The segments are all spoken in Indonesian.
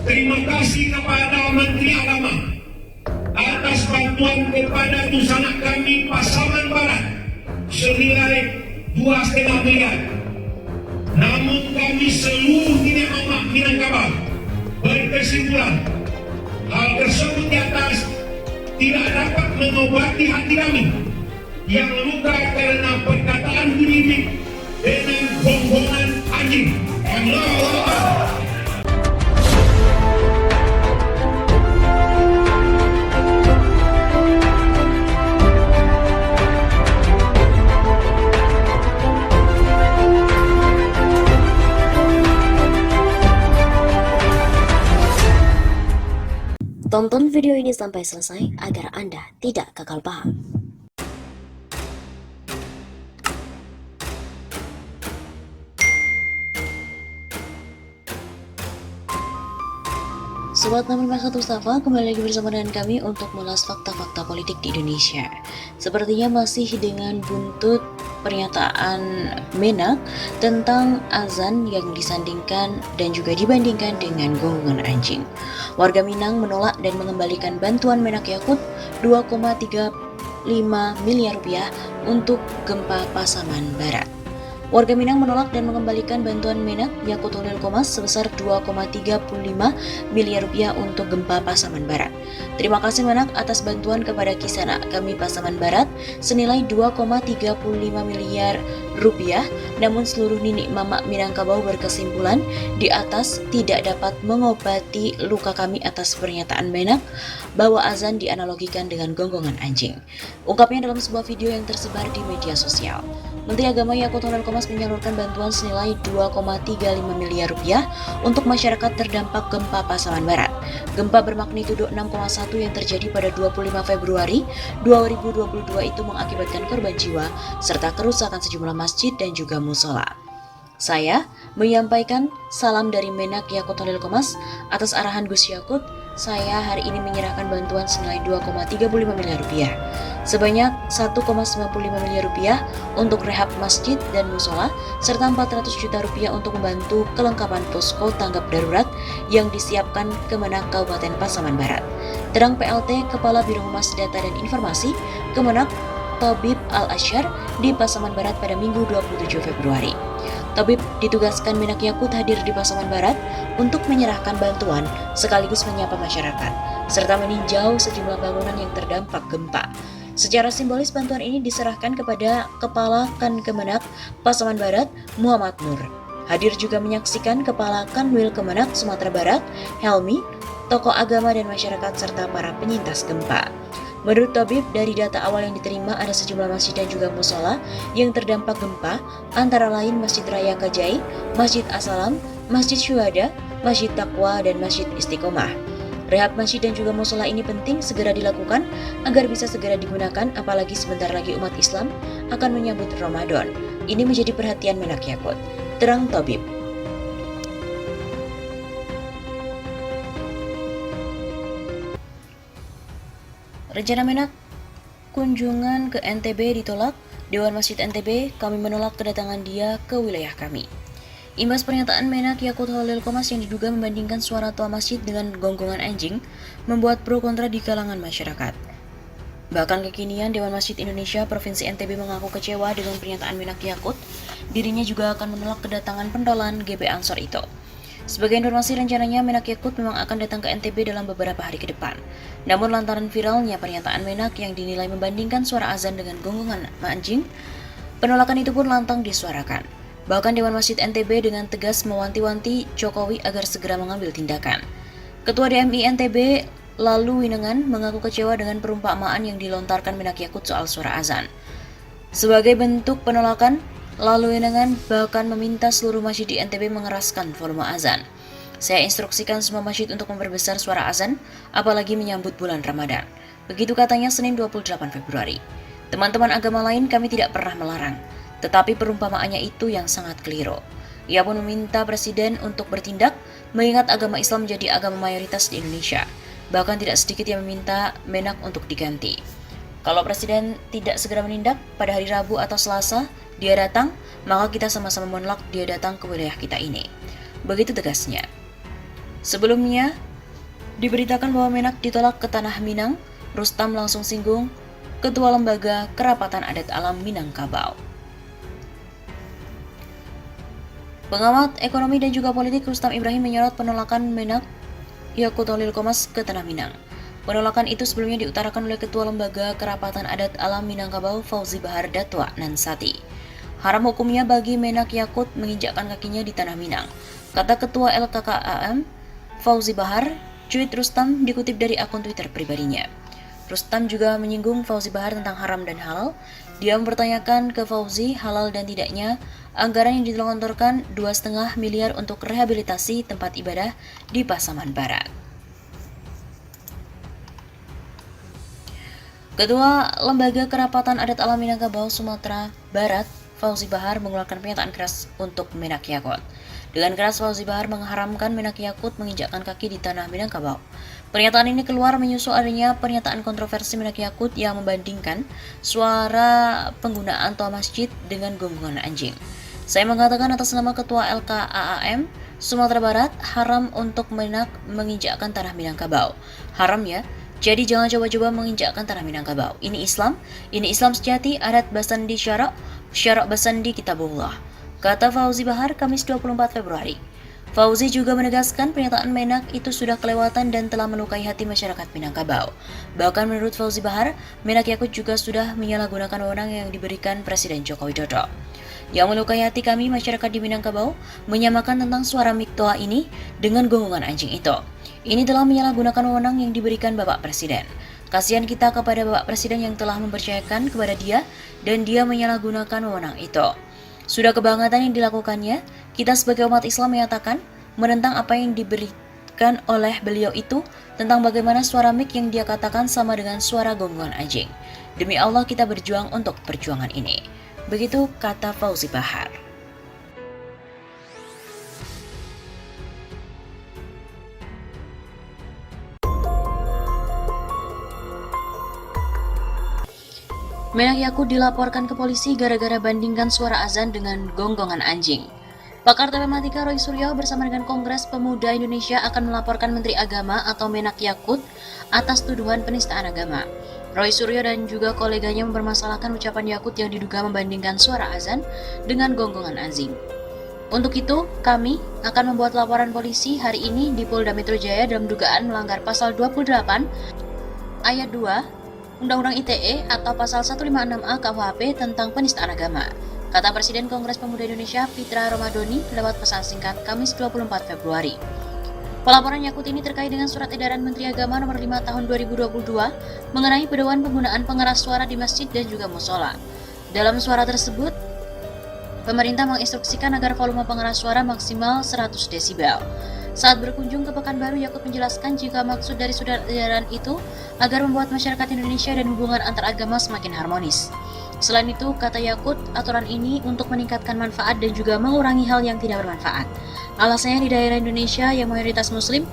Terima kasih kepada Menteri Agama atas bantuan kepada Tusanak kami Pasaman Barat senilai 2,5 miliar. Namun kami seluruh Mama Minangkabau berkesimpulan hal tersebut di atas tidak dapat mengobati hati kami yang luka karena perkataan bunyi dengan gonggongan anjing. Allahu Akbar. Tonton video ini sampai selesai agar Anda tidak gagal paham. Sobat 651 Mustafa, kembali lagi bersama dengan kami untuk mengulas fakta-fakta politik di Indonesia. Sepertinya masih dengan buntut pernyataan Menak tentang azan yang disandingkan dan juga dibandingkan dengan gonggongan anjing. Warga Minang menolak dan mengembalikan bantuan Menak Yakut 2,35 miliar rupiah untuk gempa Pasaman Barat. Warga Minang menolak dan mengembalikan bantuan Menak Yakut Holil Komas sebesar 2,35 miliar rupiah untuk gempa Pasaman Barat. Terima kasih Menak atas bantuan kepada Kisana kami Pasaman Barat senilai 2,35 miliar rupiah. Namun seluruh Nini Mama Minangkabau berkesimpulan di atas tidak dapat mengobati luka kami atas pernyataan Menak bahwa azan dianalogikan dengan gonggongan anjing. Ungkapnya dalam sebuah video yang tersebar di media sosial. Menteri Agama Yakut Holil Komas menyalurkan bantuan senilai 2,35 miliar rupiah untuk masyarakat terdampak gempa Pasaman Barat. Gempa bermagnitudo 6,1 yang terjadi pada 25 Februari 2022 itu mengakibatkan korban jiwa serta kerusakan sejumlah masjid dan juga musola. Saya menyampaikan salam dari Menak Yakut Holil Komas atas arahan Gus Yakut. Saya hari ini menyerahkan bantuan senilai 2,35 miliar rupiah. Sebanyak 1,95 miliar rupiah untuk rehab masjid dan musola, serta 400 juta rupiah untuk membantu kelengkapan posko tanggap darurat yang disiapkan Kemenak Kabupaten Pasaman Barat. Terang PLT Kepala Biro Humas Data dan Informasi Kemenak Tobib Al-Asyar di Pasaman Barat pada Minggu 27 Februari. Tobib ditugaskan Menak Yakut hadir di Pasaman Barat untuk menyerahkan bantuan sekaligus menyapa masyarakat, serta meninjau sejumlah bangunan yang terdampak gempa. Secara simbolis bantuan ini diserahkan kepada Kepala Kan Kemenak Pasaman Barat Muhammad Nur. Hadir juga menyaksikan Kepala Kanwil Kemenak Sumatera Barat Helmi, tokoh agama dan masyarakat serta para penyintas gempa. Menurut Tobib, dari data awal yang diterima ada sejumlah masjid dan juga musola yang terdampak gempa, antara lain Masjid Raya Kajai, Masjid As-Salam, Masjid Syuhada, Masjid Taqwa, dan Masjid Istiqomah. Rehab masjid dan juga musola ini penting segera dilakukan agar bisa segera digunakan, apalagi sebentar lagi umat Islam akan menyambut Ramadan. Ini menjadi perhatian Menak Yakut. Terang Tobib. Rencana Menak kunjungan ke NTB ditolak. Dewan Masjid NTB, kami menolak kedatangan dia ke wilayah kami. Imbas pernyataan Menak Yakut Holil Komas yang diduga membandingkan suara tua masjid dengan gonggongan anjing, membuat pro kontra di kalangan masyarakat. Bahkan kekinian Dewan Masjid Indonesia Provinsi NTB mengaku kecewa dengan pernyataan Menak Yakut. Dirinya juga akan menolak kedatangan pentolan GB Ansor itu. Sebagai informasi, rencananya Menak Yakut memang akan datang ke NTB dalam beberapa hari ke depan. Namun lantaran viralnya pernyataan Menak yang dinilai membandingkan suara azan dengan gonggongan anjing, penolakan itu pun lantang disuarakan. Bahkan Dewan Masjid NTB dengan tegas mewanti-wanti Jokowi agar segera mengambil tindakan. Ketua DMI NTB Lalu Winengan mengaku kecewa dengan perumpamaan yang dilontarkan Menak Yakut soal suara azan. Sebagai bentuk penolakan, Lalu Winengan bahkan meminta seluruh masjid di NTB mengeraskan volume azan. Saya instruksikan semua masjid untuk memperbesar suara azan, apalagi menyambut bulan Ramadan. Begitu katanya Senin 28 Februari. Teman-teman agama lain kami tidak pernah melarang, tetapi perumpamaannya itu yang sangat keliru. Ia pun meminta Presiden untuk bertindak, mengingat agama Islam menjadi agama mayoritas di Indonesia. Bahkan tidak sedikit yang meminta Menak untuk diganti. Kalau Presiden tidak segera menindak, pada hari Rabu atau Selasa, dia datang, maka kita sama-sama menolak dia datang ke wilayah kita ini. Begitu tegasnya. Sebelumnya, diberitakan bahwa Menak ditolak ke Tanah Minang, Rustam langsung singgung Ketua Lembaga Kerapatan Adat Alam Minangkabau. Pengamat ekonomi dan juga politik Rustam Ibrahim menyorot penolakan Menak Yakut Holil Qomas ke Tanah Minang. Penolakan itu sebelumnya diutarakan oleh Ketua Lembaga Kerapatan Adat Alam Minangkabau Fauzi Bahar Datwa Nansati. Haram hukumnya bagi Menak Yakut menginjakkan kakinya di Tanah Minang, kata Ketua LKKAM Fauzi Bahar. Cuit Rustam dikutip dari akun Twitter pribadinya. Rustam juga menyinggung Fauzi Bahar tentang haram dan halal. Dia mempertanyakan ke Fauzi halal dan tidaknya anggaran yang digelontorkan 2,5 miliar untuk rehabilitasi tempat ibadah di Pasaman Barat. Ketua Lembaga Kerapatan Adat Alam Minangkabau Sumatera Barat, Fauzi Bahar mengeluarkan pernyataan keras untuk Menak Yakut. Dengan keras Fauzi Bahar mengharamkan Menak Yakut menginjakkan kaki di tanah Minangkabau. Pernyataan ini keluar menyusul adanya pernyataan kontroversi Menak Yakut yang membandingkan suara penggunaan toa masjid dengan gonggongan anjing. Saya mengatakan atas nama Ketua LKAAM Sumatera Barat, haram untuk Menak menginjakkan tanah Minangkabau. Haram ya? Jadi jangan coba-coba menginjakkan tanah Minangkabau. Ini Islam sejati, adat basandi syarak basandi kitabullah, kata Fauzi Bahar Kamis 24 Februari. Fauzi juga menegaskan pernyataan Menak itu sudah kelewatan dan telah melukai hati masyarakat Minangkabau. Bahkan menurut Fauzi Bahar, Menak Yakut juga sudah menyalahgunakan wewenang yang diberikan Presiden Joko Widodo. Yang melukai hati kami masyarakat di Minangkabau menyamakan tentang suara miktoa ini dengan gonggongan anjing itu. Ini telah menyalahgunakan wewenang yang diberikan Bapak Presiden. Kasihan kita kepada Bapak Presiden yang telah mempercayakan kepada dia dan dia menyalahgunakan wewenang itu. Sudah kebangetan yang dilakukannya, kita sebagai umat Islam menyatakan menentang apa yang diberikan oleh beliau itu tentang bagaimana suara mik yang dia katakan sama dengan suara gonggongan anjing. Demi Allah kita berjuang untuk perjuangan ini. Begitu kata Fauzi Bahar. Menak Yakut dilaporkan ke polisi gara-gara bandingkan suara azan dengan gonggongan anjing. Pakar Telematika Roy Suryo bersama dengan Kongres Pemuda Indonesia akan melaporkan Menteri Agama atau Menak Yakut atas tuduhan penistaan agama. Roy Suryo dan juga koleganya mempermasalahkan ucapan Yakut yang diduga membandingkan suara azan dengan gonggongan anjing. Untuk itu, kami akan membuat laporan polisi hari ini di Polda Metro Jaya dalam dugaan melanggar pasal 28 ayat 2 Undang-Undang ITE atau pasal 156A KUHP tentang penistaan agama, kata Presiden Kongres Pemuda Indonesia Fitra Romadoni lewat pesan singkat Kamis 24 Februari. Pelaporan Yakut ini terkait dengan surat edaran Menteri Agama nomor 5 tahun 2022 mengenai pedoman penggunaan pengeras suara di masjid dan juga musola. Dalam suara tersebut, pemerintah menginstruksikan agar volume pengeras suara maksimal 100 desibel. Saat berkunjung ke Pekanbaru, Yakut menjelaskan jika maksud dari surat edaran itu agar membuat masyarakat Indonesia dan hubungan antar agama semakin harmonis. Selain itu, kata Yakut, aturan ini untuk meningkatkan manfaat dan juga mengurangi hal yang tidak bermanfaat. Alasannya di daerah Indonesia yang mayoritas Muslim,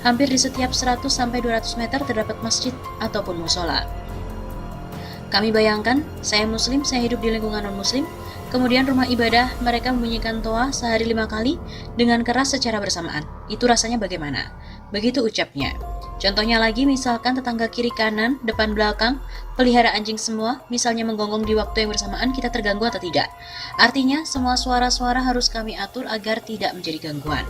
hampir di setiap 100-200 meter terdapat masjid ataupun musola. Kami bayangkan, saya Muslim, saya hidup di lingkungan non-Muslim, kemudian rumah ibadah mereka membunyikan toa sehari 5 kali dengan keras secara bersamaan. Itu rasanya bagaimana? Begitu ucapnya. Contohnya lagi, misalkan tetangga kiri kanan, depan belakang, pelihara anjing semua, misalnya menggonggong di waktu yang bersamaan, kita terganggu atau tidak? Artinya, semua suara-suara harus kami atur agar tidak menjadi gangguan.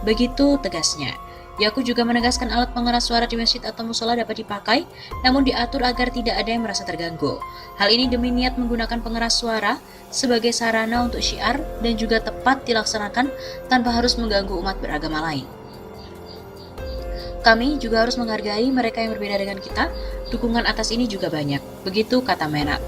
Begitu tegasnya. Yakut juga menegaskan alat pengeras suara di masjid atau musola dapat dipakai, namun diatur agar tidak ada yang merasa terganggu. Hal ini demi niat menggunakan pengeras suara sebagai sarana untuk syiar dan juga tepat dilaksanakan tanpa harus mengganggu umat beragama lain. Kami juga harus menghargai mereka yang berbeda dengan kita, dukungan atas ini juga banyak. Begitu kata Menak.